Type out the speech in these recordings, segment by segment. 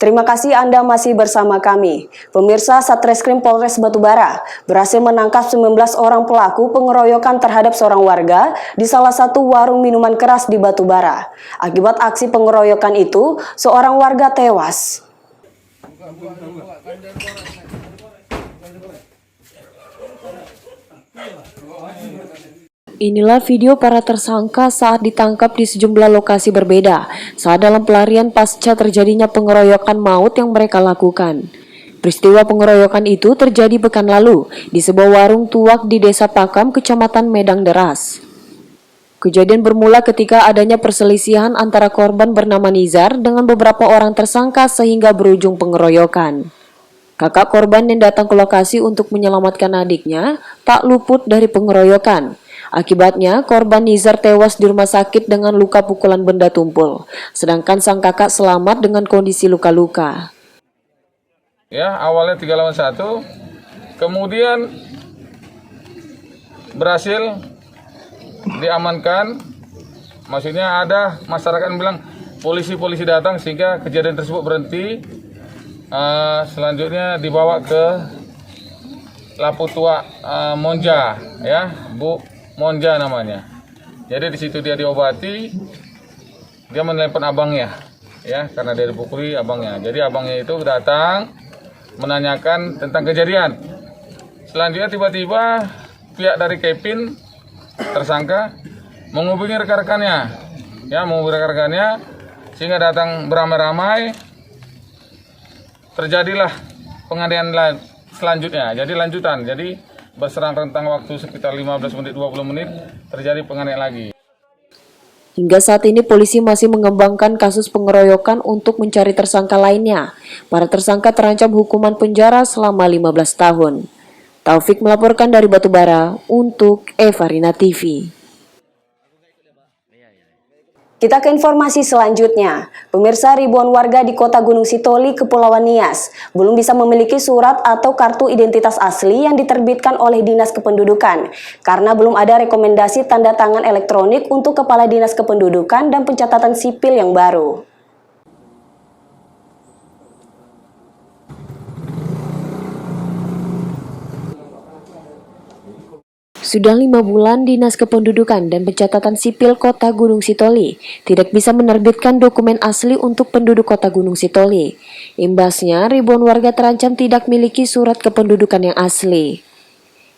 Terima kasih Anda masih bersama kami. Pemirsa, Satreskrim Polres Batubara berhasil menangkap 19 orang pelaku pengeroyokan terhadap seorang warga di salah satu warung minuman keras di Batubara. Akibat aksi pengeroyokan itu, seorang warga tewas. Inilah video para tersangka saat ditangkap di sejumlah lokasi berbeda saat dalam pelarian pasca terjadinya pengeroyokan maut yang mereka lakukan. Peristiwa pengeroyokan itu terjadi pekan lalu di sebuah warung tuak di Desa Pakam, Kecamatan Medang Deras. Kejadian bermula ketika adanya perselisihan antara korban bernama Nizar dengan beberapa orang tersangka sehingga berujung pengeroyokan. Kakak korban yang datang ke lokasi untuk menyelamatkan adiknya tak luput dari pengeroyokan. Akibatnya, korban Nizar tewas di rumah sakit dengan luka pukulan benda tumpul, sedangkan sang kakak selamat dengan kondisi luka-luka. Ya, awalnya 3 lawan 1, kemudian berhasil diamankan. Maksudnya ada masyarakat yang bilang polisi datang sehingga kejadian tersebut berhenti. Selanjutnya dibawa ke Lapu Tua Monja, ya, Bu Monja namanya. Jadi di situ dia diobati, dia menelepon abangnya, ya, karena dia dipukuli abangnya. Jadi abangnya itu datang menanyakan tentang kejadian. Selanjutnya tiba-tiba pihak dari Kevin tersangka menghubungi rekan-rekannya, ya, sehingga datang beramai-ramai. Terjadilah penganiayaan selanjutnya. Jadi lanjutan. Jadi berserang rentang waktu sekitar 15 menit 20 menit terjadi penganiayaan lagi. Hingga saat ini polisi masih mengembangkan kasus pengeroyokan untuk mencari tersangka lainnya. Para tersangka terancam hukuman penjara selama 15 tahun. Taufik melaporkan dari Batubara untuk Evarina TV. Kita ke informasi selanjutnya. Pemirsa, ribuan warga di Kota Gunung Sitoli, Kepulauan Nias belum bisa memiliki surat atau kartu identitas asli yang diterbitkan oleh Dinas Kependudukan karena belum ada rekomendasi tanda tangan elektronik untuk Kepala Dinas Kependudukan dan Pencatatan Sipil yang baru. Sudah 5 bulan Dinas Kependudukan dan Pencatatan Sipil Kota Gunung Sitoli tidak bisa menerbitkan dokumen asli untuk penduduk Kota Gunung Sitoli. Imbasnya, ribuan warga terancam tidak memiliki surat kependudukan yang asli.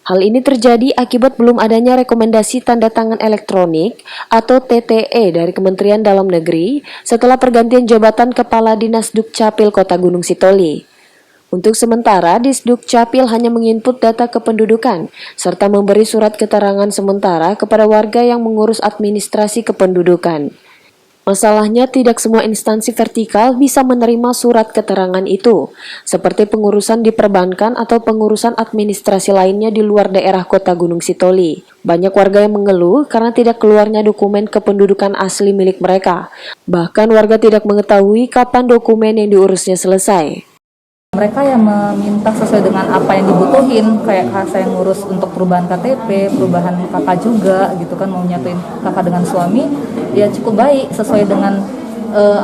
Hal ini terjadi akibat belum adanya rekomendasi tanda tangan elektronik atau TTE dari Kementerian Dalam Negeri setelah pergantian jabatan Kepala Dinas Dukcapil Kota Gunung Sitoli. Untuk sementara, Disdukcapil hanya menginput data kependudukan serta memberi surat keterangan sementara kepada warga yang mengurus administrasi kependudukan. Masalahnya, tidak semua instansi vertikal bisa menerima surat keterangan itu, seperti pengurusan di perbankan atau pengurusan administrasi lainnya di luar daerah Kota Gunung Sitoli. Banyak warga yang mengeluh karena tidak keluarnya dokumen kependudukan asli milik mereka. Bahkan warga tidak mengetahui kapan dokumen yang diurusnya selesai. Mereka yang meminta sesuai dengan apa yang dibutuhin, kayak saya ngurus untuk perubahan KTP, perubahan kakak juga gitu kan, mau nyatuin kakak dengan suami, ya cukup baik sesuai dengan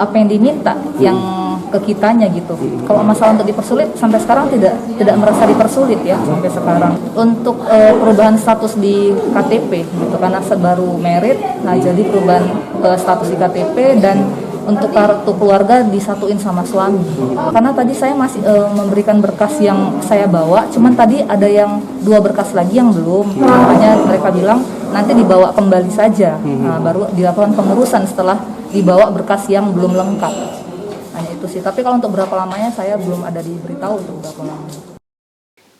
apa yang diminta, yang ke kitanya gitu. Kalau masalah untuk dipersulit, sampai sekarang tidak merasa dipersulit ya sampai sekarang. Untuk perubahan status di KTP gitu, karena baru merit, nah jadi perubahan status di KTP dan untuk kartu keluarga disatuin sama suami. Karena tadi saya masih memberikan berkas yang saya bawa, cuman tadi ada yang 2 berkas lagi yang belum. Makanya mereka bilang nanti dibawa kembali saja, baru dilakukan pengurusan setelah dibawa berkas yang belum lengkap. Hanya itu sih. Tapi kalau untuk berapa lamanya saya belum ada diberitahu untuk berapa lama.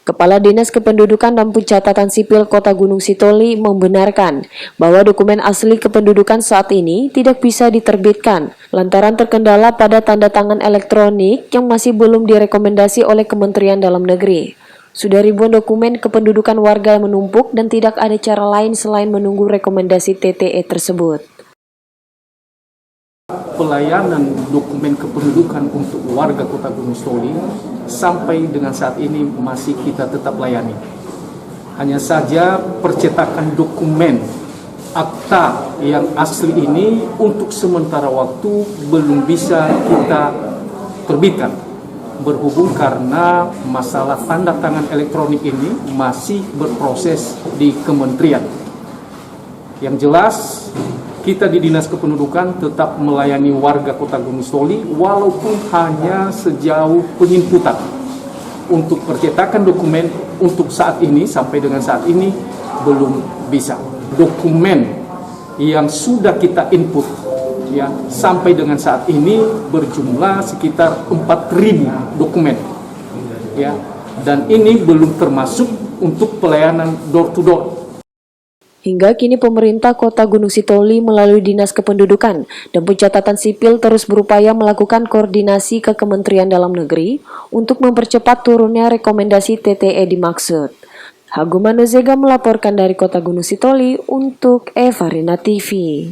Kepala Dinas Kependudukan dan Pencatatan Sipil Kota Gunung Sitoli membenarkan bahwa dokumen asli kependudukan saat ini tidak bisa diterbitkan lantaran terkendala pada tanda tangan elektronik yang masih belum direkomendasi oleh Kementerian Dalam Negeri. Sudah ribuan dokumen kependudukan warga menumpuk dan tidak ada cara lain selain menunggu rekomendasi TTE tersebut. Pelayanan dokumen kependudukan untuk warga Kota Gunung Sitoli sampai dengan saat ini masih kita tetap layani. Hanya saja percetakan dokumen akta yang asli ini untuk sementara waktu belum bisa kita terbitkan. Berhubung karena masalah tanda tangan elektronik ini masih berproses di kementerian. Yang jelas, kita di Dinas Kependudukan tetap melayani warga Kota Gunung Sitoli walaupun hanya sejauh penginputan. Untuk percetakan dokumen untuk saat ini, sampai dengan saat ini belum bisa. Dokumen yang sudah kita input ya sampai dengan saat ini berjumlah sekitar 4.000 dokumen ya, dan ini belum termasuk untuk pelayanan door to door. Hingga kini pemerintah Kota Gunung Sitoli melalui Dinas Kependudukan dan Pencatatan Sipil terus berupaya melakukan koordinasi ke Kementerian Dalam Negeri untuk mempercepat turunnya rekomendasi TTE dimaksud. Haguma Nozega melaporkan dari Kota Gunung Sitoli untuk Evarina TV.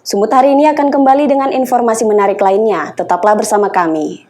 Sumut hari ini akan kembali dengan informasi menarik lainnya. Tetaplah bersama kami.